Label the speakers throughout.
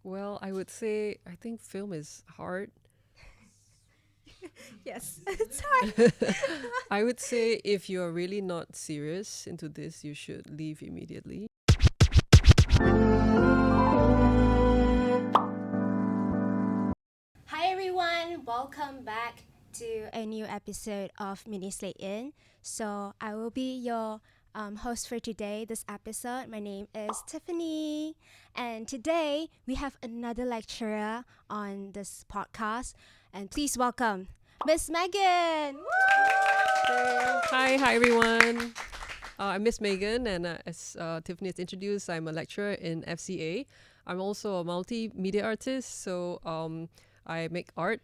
Speaker 1: Well, I would say I think film is hard.
Speaker 2: Yes, it's hard.
Speaker 1: I would say if you are really not serious into this, you should leave immediately.
Speaker 2: Hi everyone, welcome back to a new episode of Mini Slate In. So I will be your host for today. This episode, my name is Tiffany, and today we have another lecturer on this podcast. And please welcome Miss Megan.
Speaker 1: Hi everyone. I'm Miss Megan, and as Tiffany has introduced, I'm a lecturer in FCA. I'm also a multimedia artist, so I make art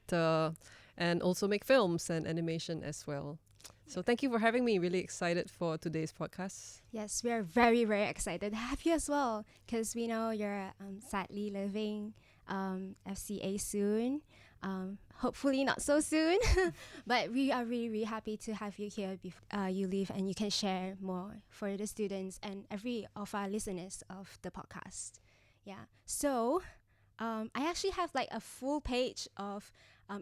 Speaker 1: and also make films and animation as well. So thank you for having me. Really excited for today's podcast.
Speaker 2: Yes, we are very, very excited to have you as well because we know you're sadly leaving FCA soon. Hopefully, not so soon, but we are really, really happy to have you here before you leave and you can share more for the students and every of our listeners of the podcast. Yeah. So, I actually have like a full page of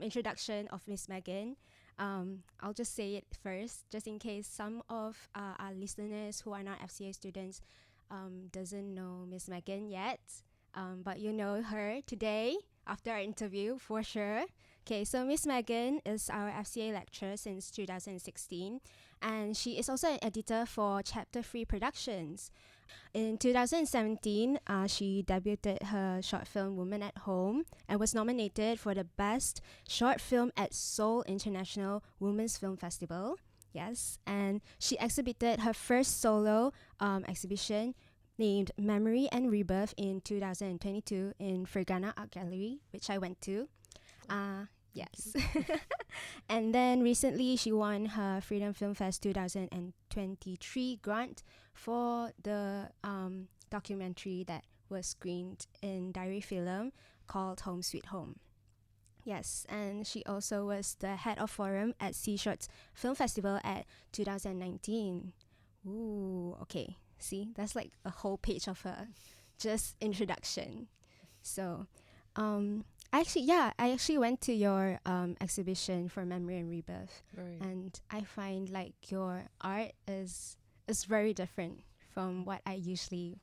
Speaker 2: introduction of Miss Megan. I'll just say it first, just in case some of our listeners who are not FCA students doesn't know Miss Megan yet. But you know her today after our interview for sure. Okay, so Miss Megan is our FCA lecturer since 2016, and she is also an editor for Chapter 3 Productions. In 2017, she debuted her short film Woman at Home and was nominated for the Best Short Film at Seoul International Women's Film Festival. Yes, and she exhibited her first solo exhibition named Memory and Rebirth in 2022 in Fergana Art Gallery, which I went to. Yes. And then recently she won her Freedom Film Fest 2023 grant for the documentary that was screened in Diary Film called Home Sweet Home. Yes, and she also was the head of forum at Sea Shorts Film Festival at 2019. Ooh, okay. See, that's like a whole page of her just introduction. So, I actually went to your exhibition for Memory and Rebirth,
Speaker 1: Right.
Speaker 2: and I find like your art is very different from what I usually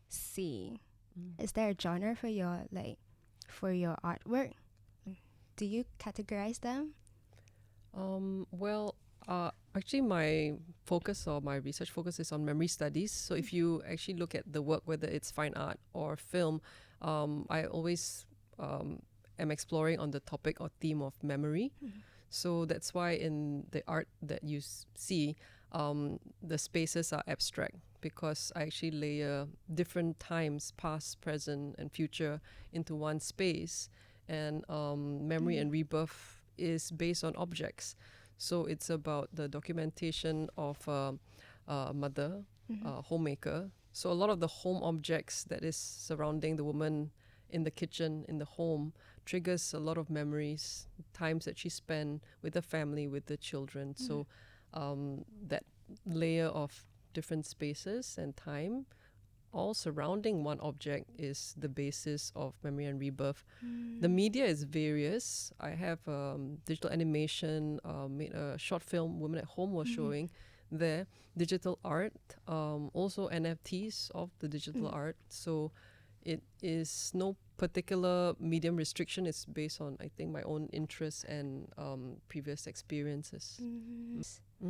Speaker 2: see.
Speaker 1: Mm.
Speaker 2: Is there a genre for your artwork? Do you categorize them?
Speaker 1: Well, actually, my focus or my research focus is on memory studies. So if you actually look at the work, whether it's fine art or film, I always am exploring on the topic or theme of memory. So that's why in the art that you see, the spaces are abstract because I actually layer different times, past, present, and future, into one space. And memory and rebirth is based on objects. So it's about the documentation of a mother, a homemaker. So a lot of the home objects that is surrounding the woman in the kitchen, in the home, triggers a lot of memories, times that she spent with the family, with the children. So that layer of different spaces and time, all surrounding one object, is the basis of memory and rebirth. The media is various. I have digital animation, made a short film, Women at Home was showing there, digital art, also NFTs of the digital art. So it is no particular medium restriction. It's based on, I think, my own interests and previous experiences.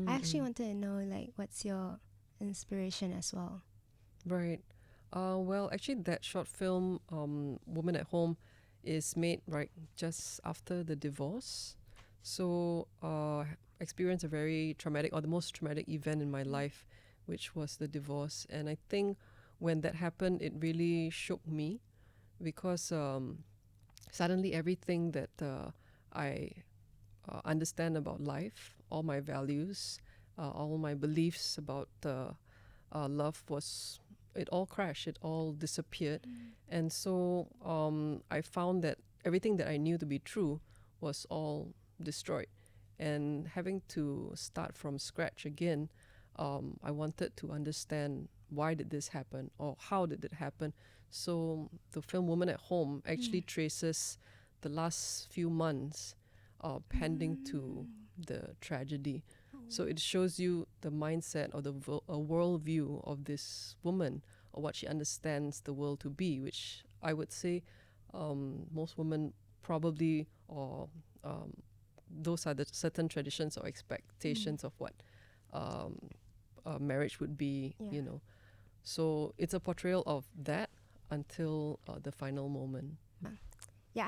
Speaker 2: I actually
Speaker 1: Mm-mm.
Speaker 2: wanted to know like what's your inspiration as well.
Speaker 1: Right. Well, actually, that short film, Woman at Home, is made right just after the divorce. So, experienced a very traumatic, or the most traumatic event in my life, which was the divorce. And I think when that happened, it really shook me because suddenly everything that I understand about life, all my values, all my beliefs about love was, it all crashed, it all disappeared. And so I found that everything that I knew to be true was all destroyed. And having to start from scratch again, I wanted to understand why did this happen or how did it happen. So the film Woman at Home actually traces the last few months pending to the tragedy. So it shows you the mindset or the worldview of this woman, or what she understands the world to be, which I would say most women probably, or those are the certain traditions or expectations of what marriage would be, you know. So it's a portrayal of that until the final moment.
Speaker 2: Yeah,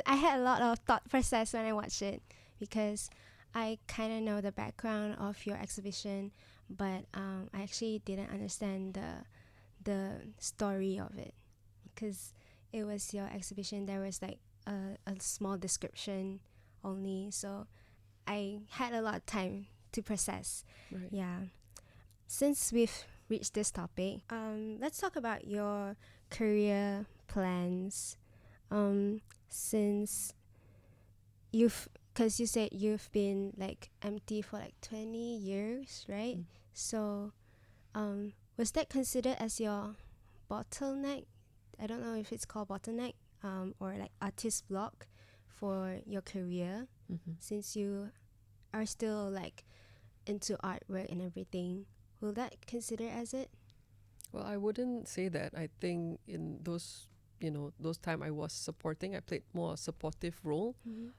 Speaker 2: I had a lot of thought process when I watched it, because I kind of know the background of your exhibition, but I actually didn't understand the story of it, because it was your exhibition. There was like a small description only, so I had a lot of time to process.
Speaker 1: Right.
Speaker 2: Yeah. Since we've reached this topic, let's talk about your career plans. Since because you said you've been like empty for like 20 years, right? So, was that considered as your bottleneck? I don't know if it's called bottleneck, or like artist block for your career, since you are still like into artwork and everything. Will that consider as it?
Speaker 1: Well, I wouldn't say that. I think in those, those time I was supporting, I played more a supportive role.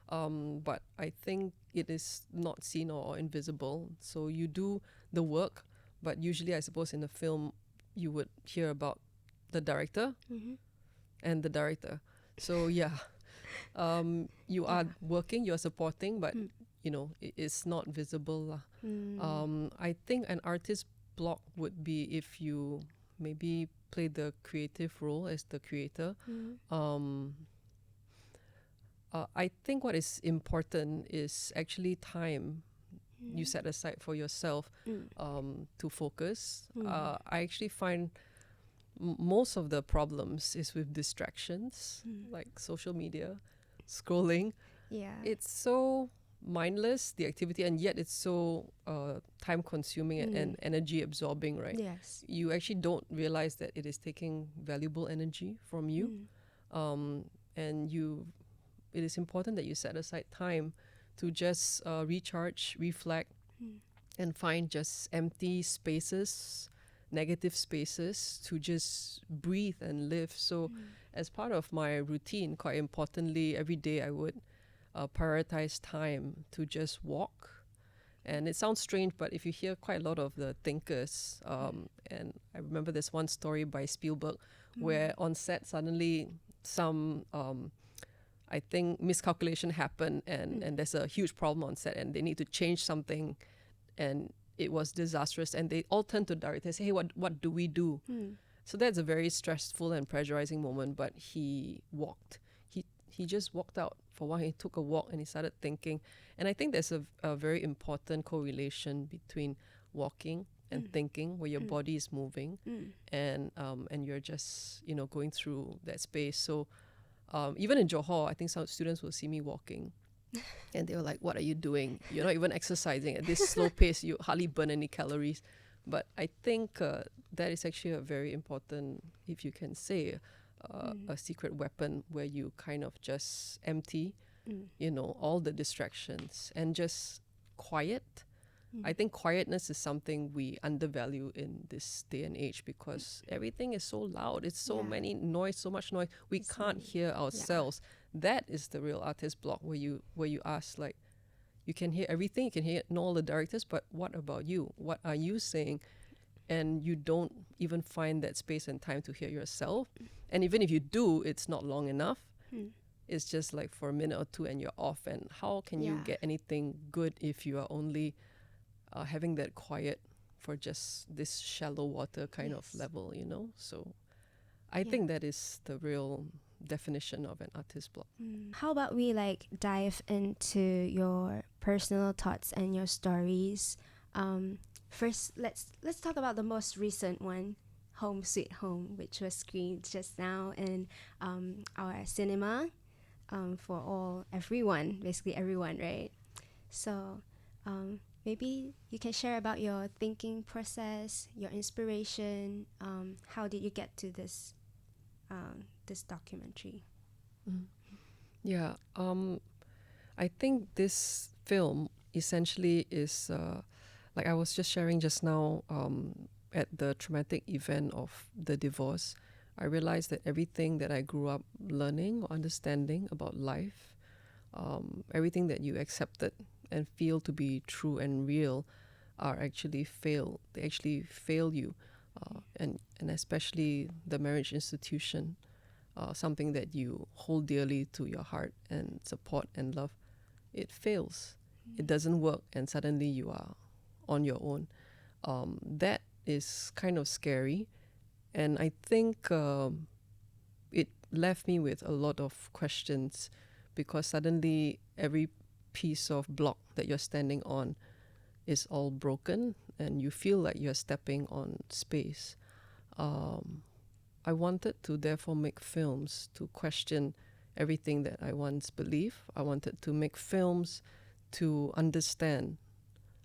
Speaker 1: But I think it is not seen or invisible. So you do the work, but usually I suppose in a film you would hear about the director and the director. So yeah, you are working, you are supporting, but it's not visible. I think an artist block would be if you maybe play the creative role as the creator. I think what is important is actually time you set aside for yourself to focus. I actually find most of the problems is with distractions, like social media, scrolling.
Speaker 2: Yeah.
Speaker 1: It's so mindless, the activity, and yet it's so time consuming and energy absorbing, right?
Speaker 2: Yes.
Speaker 1: You actually don't realize that it is taking valuable energy from you. And it is important that you set aside time to just recharge, reflect, and find just empty spaces, negative spaces to just breathe and live. So as part of my routine, quite importantly, every day I would prioritize time to just walk. And it sounds strange, but if you hear quite a lot of the thinkers, and I remember this one story by Spielberg where on set suddenly some I think miscalculation happened, and there's a huge problem on set and they need to change something, and it was disastrous, and they all turned to director and say, hey, what do we do? So that's a very stressful and pressurizing moment, but he walked. He just walked out for a while. He took a walk and he started thinking. And I think there's a very important correlation between walking and thinking, where your body is moving and you're just going through that space. So even in Johor, I think some students will see me walking and they were like, what are you doing? You're not even exercising at this slow pace. You hardly burn any calories. But I think that is actually a very important, if you can say, a secret weapon, where you kind of just empty, all the distractions and just quiet. I think quietness is something we undervalue in this day and age, because everything is so loud. It's so many noise, so much noise. We can't hear ourselves. That is the real artist block, where you ask, like, you can hear everything, you can hear all the directors, but what about you? What are you saying? And you don't even find that space and time to hear yourself. And even if you do, it's not long enough. It's just like for a minute or two and you're off. And how can you get anything good if you are only having that quiet for just this shallow water kind of level, So I think that is the real definition of an artist block.
Speaker 2: How about we like dive into your personal thoughts and your stories? First, let's talk about the most recent one, Home Sweet Home, which was screened just now in our cinema for basically everyone, right? So maybe you can share about your thinking process, your inspiration. How did you get to this? this documentary?
Speaker 1: Yeah, I think this film essentially is like I was just sharing just now at the traumatic event of the divorce. I realized that everything that I grew up learning or understanding about life, everything that you accepted and feel to be true and real, are actually fail. They actually fail you, and especially the marriage institution, something that you hold dearly to your heart and support and love. It fails. It doesn't work, and suddenly you are on your own. That is kind of scary, and I think it left me with a lot of questions, because suddenly every piece of block that you're standing on is all broken, and you feel like you're stepping on space. I wanted to therefore make films to question everything that I once believed. I wanted to make films to understand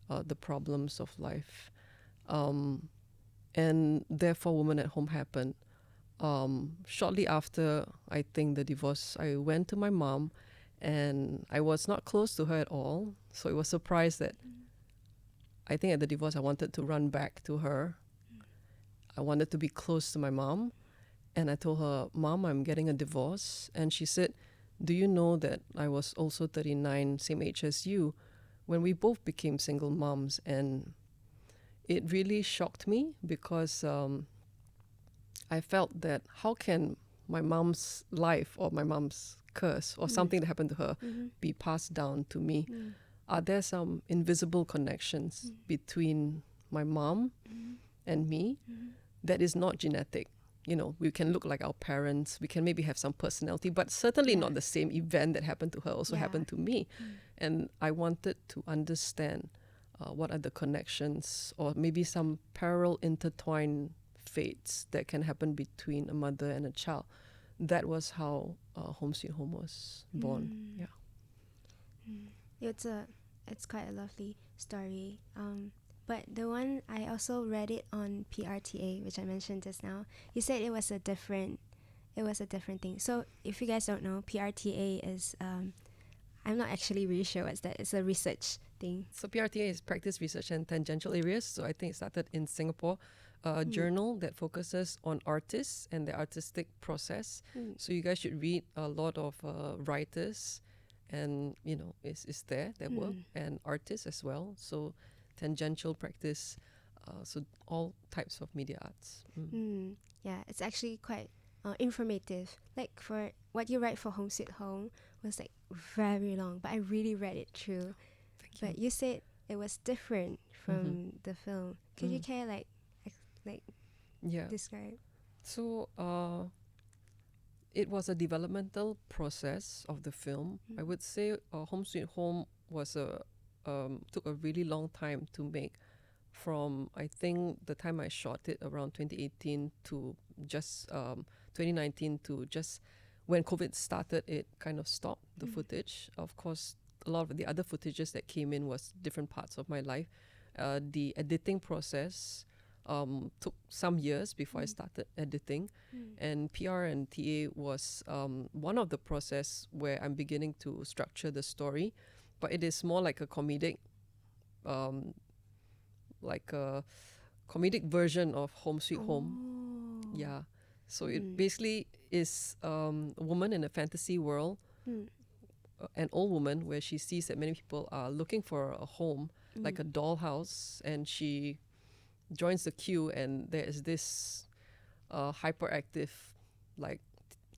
Speaker 1: the problems of life. And therefore, Woman at Home happened. Shortly after, I think, the divorce, I went to my mom, and I was not close to her at all. So it was a surprise that I think at the divorce, I wanted to run back to her. I wanted to be close to my mom. And I told her, Mom, I'm getting a divorce. And she said, do you know that I was also 39, same age as you, when we both became single moms? And it really shocked me, because I felt that how can my mom's life or my mom's curse or something that happened to her be passed down to me? Are there some invisible connections between my mom and me that is not genetic? You know, we can look like our parents, we can maybe have some personality, but certainly not the same event that happened to her also happened to me. And I wanted to understand what are the connections, or maybe some parallel intertwined fates that can happen between a mother and a child. That was how Home Sweet Home was born.
Speaker 2: It's quite a lovely story. But the one, I also read it on PRTA, which I mentioned just now. You said it was a different thing. So if you guys don't know, PRTA is I'm not actually really sure what's that. It's a research thing.
Speaker 1: So PRTA is Practice, Research and Tangential Areas. So I think it started in Singapore, a journal that focuses on artists and the artistic process. So you guys should read a lot of writers, and you know, is there their work, and artists as well. So tangential practice, so all types of media arts.
Speaker 2: Yeah, it's actually quite informative. Like for what you write for Home Sweet Home was like very long, but I really read it through. But you said it was different from the film. Could you care like describe?
Speaker 1: So it was a developmental process of the film. I would say Home Sweet Home was took a really long time to make, from I think the time I shot it around 2018 to just 2019, to just when COVID started, it kind of stopped the footage. Of course, a lot of the other footages that came in was different parts of my life. The editing process took some years before I started editing, and PR and TA was one of the process where I'm beginning to structure the story, but it is more like a comedic version of Home Sweet Home. Yeah. So it basically is a woman in a fantasy world, an old woman, where she sees that many people are looking for a home, like a dollhouse, and she joins the queue, and there is this hyperactive, like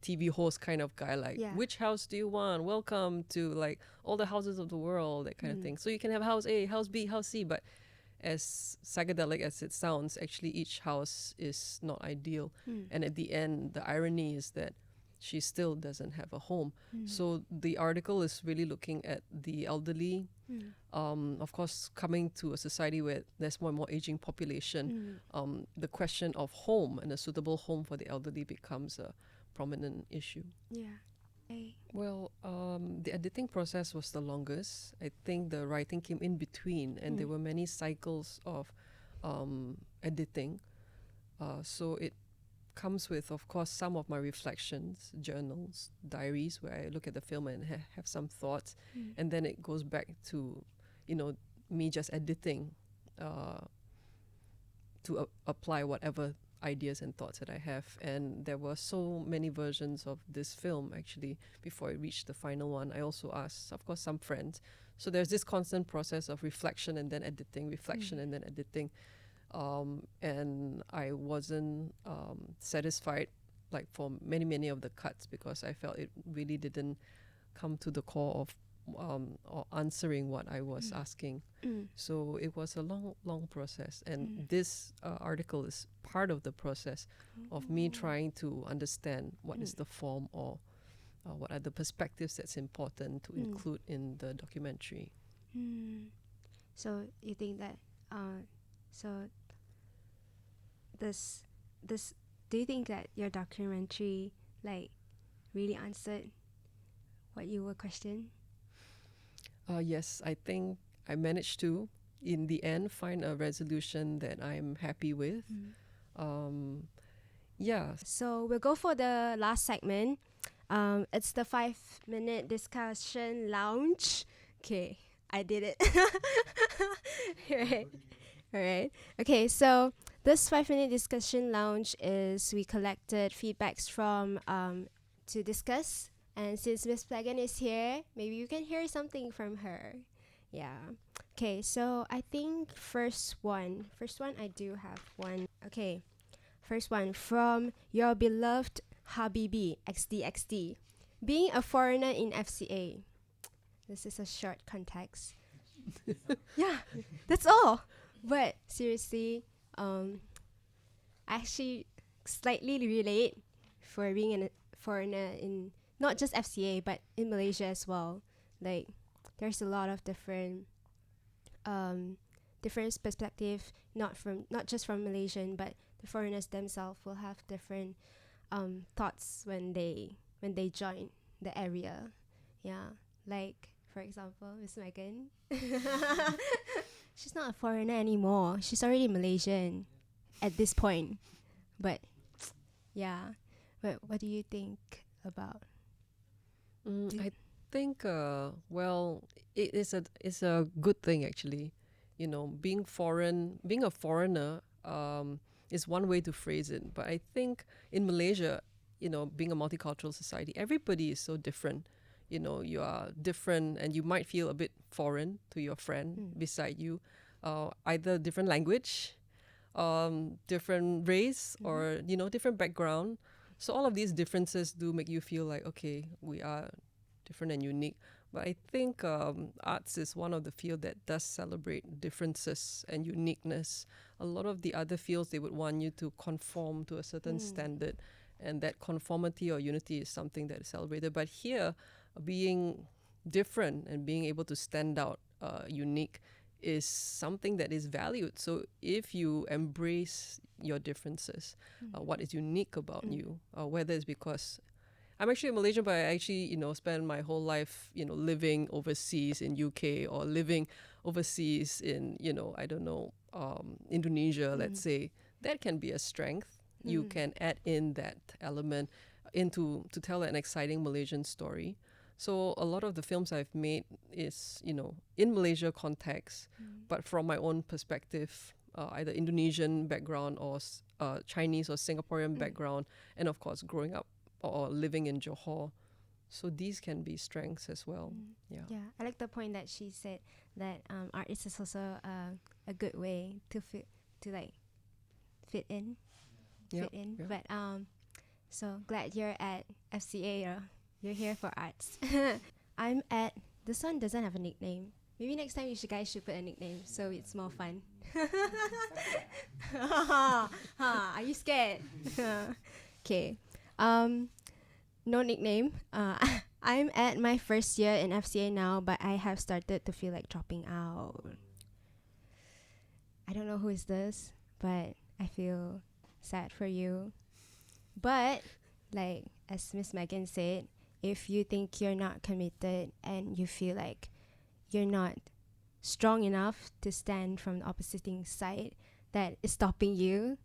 Speaker 1: TV host kind of guy, like, which house do you want? Welcome to like all the houses of the world, that kind of thing. So you can have house A, house B, house C, but as psychedelic as it sounds, actually each house is not ideal. And at the end, the irony is that she still doesn't have a home. So the article is really looking at the elderly, of course, coming to a society where there's more and more aging population. The question of home and a suitable home for the elderly becomes a prominent issue. Well, the editing process was the longest. I think the writing came in between, and there were many cycles of editing. So it comes with, of course, some of my reflections, journals, diaries, where I look at the film and have some thoughts, and then it goes back to, me just editing to apply whatever ideas and thoughts that I have. And there were so many versions of this film actually before I reached the final one. I also asked, of course, some friends. So there's this constant process of reflection and then editing, reflection and then editing. And I wasn't satisfied like for many of the cuts, because I felt it really didn't come to the core of or answering what I was asking. So it was a long process, and this article is part of the process of me trying to understand what is the form, or what are the perspectives that's important to include in the documentary.
Speaker 2: So you think that so this do you think that your documentary like really answered what you were questioning?
Speaker 1: Yes, I think I managed to, in the end, find a resolution that I'm happy with. Yeah.
Speaker 2: So we'll go for the last segment. It's the 5-minute discussion lounge. Okay, I did it. Alright. Okay, so this 5-minute discussion lounge is we collected feedbacks from to discuss. And since Miss Plegan is here, maybe you can hear something from her. Yeah. Okay, so I think first one I do have one. Okay. First one from your beloved Habibi XDXD. Being a foreigner in FCA. This is a short context. Yeah, that's all. But seriously, I actually slightly relate for being a foreigner in not just FCA but in Malaysia as well. Like there's a lot of different perspective, not just from Malaysian, but the foreigners themselves will have different thoughts when they join the area. Yeah, like for example, Miss Megan. She's not a foreigner anymore. She's already Malaysian at this point. But yeah, but what do you think about?
Speaker 1: I think well, it's a good thing actually. Being a foreigner is one way to phrase it. But I think in Malaysia, being a multicultural society, everybody is so different. You are different, and you might feel a bit foreign to your friend beside you. Either different language, different race, or different background. So all of these differences do make you feel like, okay, we are different and unique. But I think arts is one of the fields that does celebrate differences and uniqueness. A lot of the other fields, they would want you to conform to a certain standard, and that conformity or unity is something that is celebrated. But here, being different and being able to stand out unique is something that is valued. So if you embrace your differences, what is unique about you, whether it's because I'm actually a Malaysian, but I actually, spend my whole life, living overseas in UK, or living overseas in, I don't know, Indonesia, let's say, that can be a strength. You can add in that element to tell an exciting Malaysian story. So a lot of the films I've made is, in Malaysia context, but from my own perspective, either Indonesian background or Chinese or Singaporean background, and of course growing up or living in Johor. So these can be strengths as well. Yeah,
Speaker 2: I like the point that she said that art is also a good way to fit in. But so glad you're at FCA. You're here for arts. I'm at, this one doesn't have a nickname. Maybe next time you guys should put a nickname so it's more fun. Are you scared? Okay. No nickname. I'm at my first year in FCA now, but I have started to feel like dropping out. I don't know who is this, but I feel sad for you. But like as Miss Megan said, if you think you're not committed and you feel like you're not strong enough to stand from the opposing side that is stopping you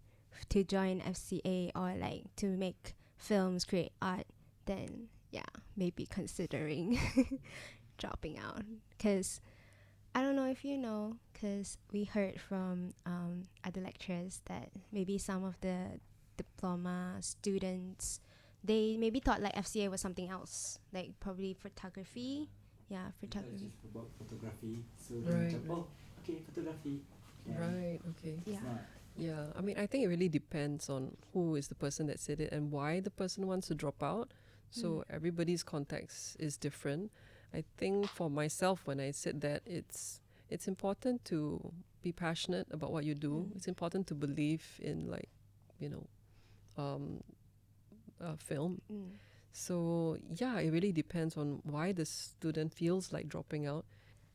Speaker 2: to join FCA or like to make films, create art, then yeah, maybe considering dropping out. Because I don't know if you know, because we heard from other lecturers that maybe some of the diploma students, they maybe thought like FCA was something else, like probably photography. Yeah,
Speaker 3: It's
Speaker 2: photography.
Speaker 3: just about photography. So
Speaker 1: Right,
Speaker 3: macam,
Speaker 1: right.
Speaker 3: oh, okay, photography. And
Speaker 1: Right, okay.
Speaker 2: Yeah.
Speaker 3: it's not.
Speaker 1: Yeah, I mean, I think it really depends on who is the person that said it and why the person wants to drop out. So everybody's context is different. I think for myself, when I said that, it's important to be passionate about what you do. It's important to believe in, like, you know, film. So yeah, it really depends on why the student feels like dropping out.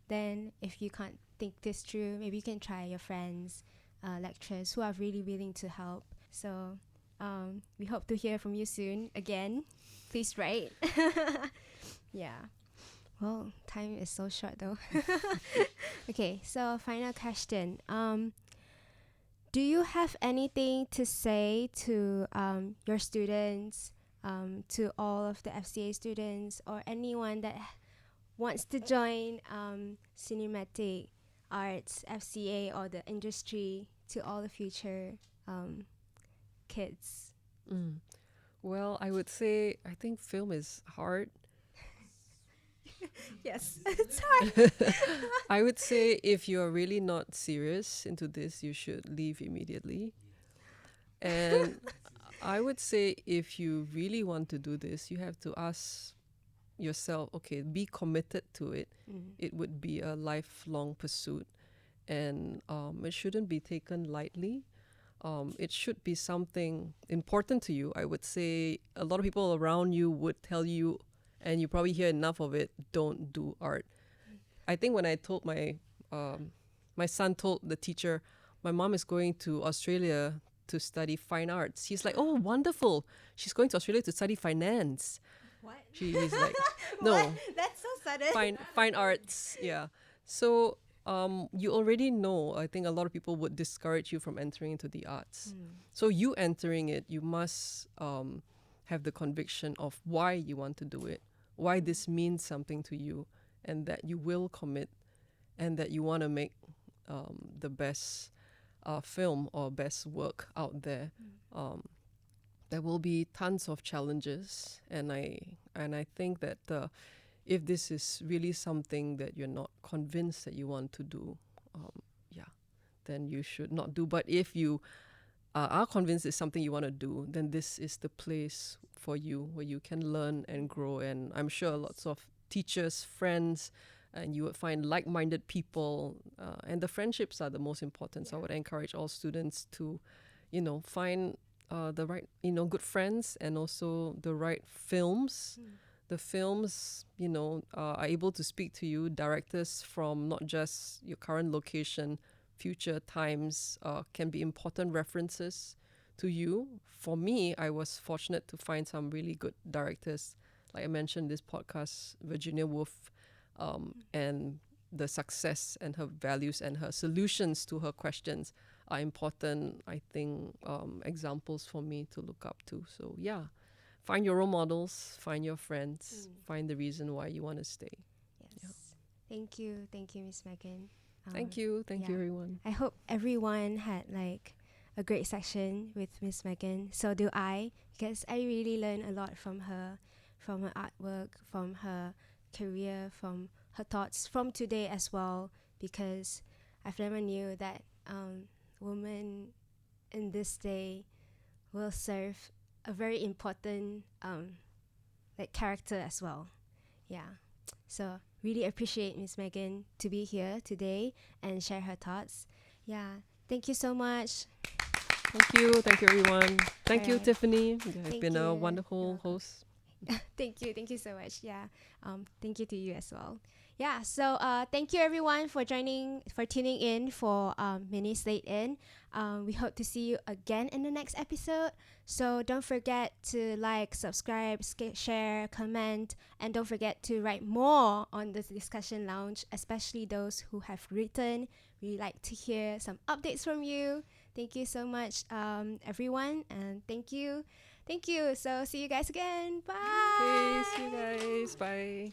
Speaker 2: Then if you can't think this through, maybe you can try your friends, lecturers who are really willing to help. So we hope to hear from you soon again. Please write. Yeah. Well, time is so short though. Okay, so final question. Do you have anything to say to your students, to all of the FCA students, or anyone that wants to join cinematic arts, FCA, or the industry, to all the future kids?
Speaker 1: Well, I would say I think film is hard.
Speaker 2: Yes, it's hard.
Speaker 1: I would say if you're really not serious into this, you should leave immediately. And I would say if you really want to do this, you have to ask yourself, okay, be committed to it. It would be a lifelong pursuit, and it shouldn't be taken lightly. It should be something important to you. I would say a lot of people around you would tell you, and you probably hear enough of it, don't do art. I think when I told my son told the teacher, my mom is going to Australia to study fine arts. He's like, oh, wonderful. She's going to Australia to study finance.
Speaker 2: What?
Speaker 1: He's like, no,
Speaker 2: What? That's so sudden.
Speaker 1: fine arts. Yeah. So you already know, I think a lot of people would discourage you from entering into the arts. So you entering it, you must have the conviction of why you want to do it, why this means something to you, and that you will commit, and that you want to make the best film or best work out there. There will be tons of challenges, and I think that if this is really something that you're not convinced that you want to do, then you should not do. But if you are convinced it's something you want to do, then this is the place for you where you can learn and grow. And I'm sure lots of teachers, friends, and you would find like-minded people, and the friendships are the most important. So I would encourage all students to, find the right, good friends, and also the right films. The films, are able to speak to you. Directors from not just your current location, future times, can be important references to you. For me, I was fortunate to find some really good directors. Like I mentioned, this podcast, Virginia Woolf, and the success and her values and her solutions to her questions are important, I think, examples for me to look up to. So yeah, find your role models, find your friends, find the reason why you want to stay.
Speaker 2: Yes. Thank you, Miss Megan.
Speaker 1: Thank you everyone.
Speaker 2: I hope everyone had like a great session with Miss Megan. So do I, because I really learned a lot from her artwork, from her career, from her thoughts, from today as well, because I've never knew that women in this day will serve a very important like character as well. Yeah. So really appreciate Miss Megan to be here today and share her thoughts. Yeah. Thank you so much.
Speaker 1: Thank you everyone. Thank you,
Speaker 2: Alright.
Speaker 1: Tiffany. You've
Speaker 2: Thank
Speaker 1: been a
Speaker 2: you.
Speaker 1: wonderful
Speaker 2: You're
Speaker 1: host.
Speaker 2: Thank you so much. Yeah. Thank you to you as well. Yeah. So thank you everyone for tuning in for Mini Slate In. We hope to see you again in the next episode. So don't forget to like, subscribe, share, comment, and don't forget to write more on this discussion lounge, especially those who have written. We like to hear some updates from you. Thank you so much, everyone, and thank you. So see you guys again. Bye.
Speaker 1: Okay, see you guys. Bye.